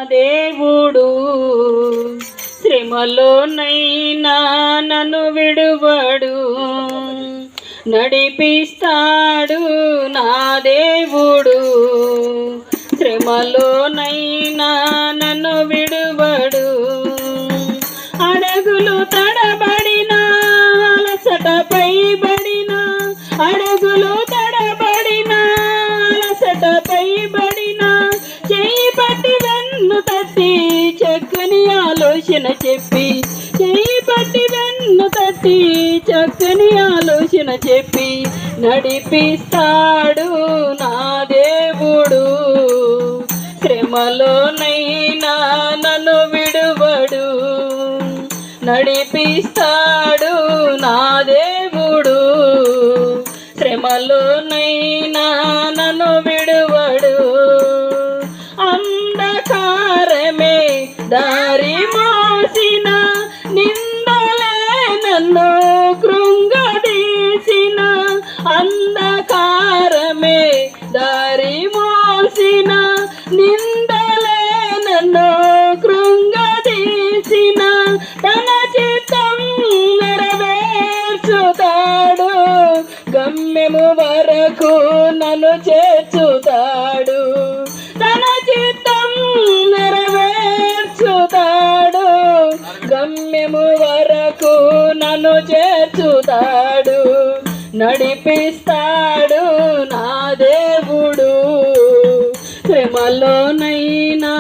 దేవుడు శ్రమలోనైనా నన్ను విడువడు, నడిపిస్తాడు నా దేవుడు. శ్రమలోనైనా నన్ను విడువడు, అడుగులు తడబడిన అలసటపై బడిన, అడుగులు తడబడిన అలసటపై బడిన, చేయి పట్టి వెన్ను తట్టి చక్కని ఆలోచన చెప్పి, చేయి పట్టి వెన్ను తట్టి చక్కని ఆలోచన చెప్పి నడిపిస్తాడు నా దేవుడు. శ్రమలోనైనా నన్ను విడువడు, నడిపిస్తాడు నా దేవుడు. శ్రమలోనైనా నన్ను విడువడు, అంధకారమే దారి మోసిన, నిందలే నన్ను కృంగదీసిన, అంధకారమే దారి మోసిన, నిందలే నన్ను కృంగదీసిన, తన చిత్తం నెరవేర్చుతాడు, గమ్యము వరకు నన్ను చేర్చుతాడు. తన చిత్తం నెరవేర్చుతాడు, గమ్యము వరకు నన్ను చేర్చుతాడు, నడిపిస్తాడు నా దేవుడు. శ్రమలోనైనా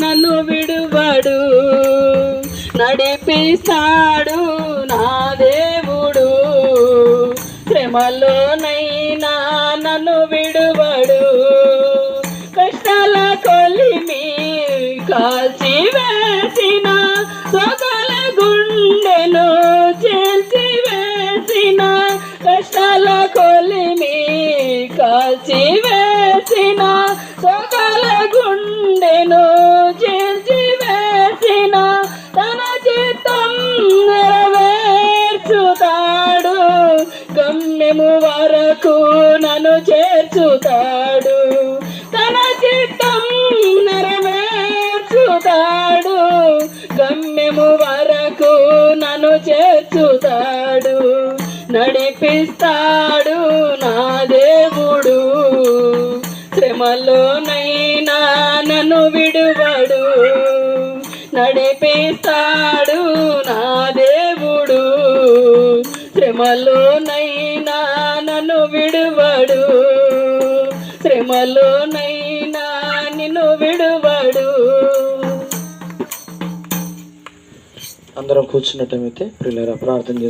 నన్ను విడువడు, నడిపిస్తాడు నా దేవుడు. శ్రమలోనైనా నన్ను విడువడు, కష్టాల కొలిమి కాల్చి వేసిన, సొగల గుండెను చేల్చి వేసిన, కష్టాల కొలిమి కాల్చి వేసిన, సొగల గుండెను చేల్చి వేసిన, తన చిత్తం నెరవేర్చుతాడు, గమ్యము వరకు నన్ను చేర్చుతాడు. తన చిత్తం నెరవేర్చుతాడు, గమ్యము వరకు నన్ను చేర్చుతాడు, నడిపిస్తాడు నా దేవుడు. శ్రమలోనైనా నన్ను విడువడు, నడిపిస్తాడు నా దేవుడు. శ్రమలోనైనా నన్ను విడువడు, శ్రమలోనైనా నిన్ను విడువడు. అందరం కూర్చున్నట్టయితే ప్రియులారా ప్రార్థన చేస్తాం.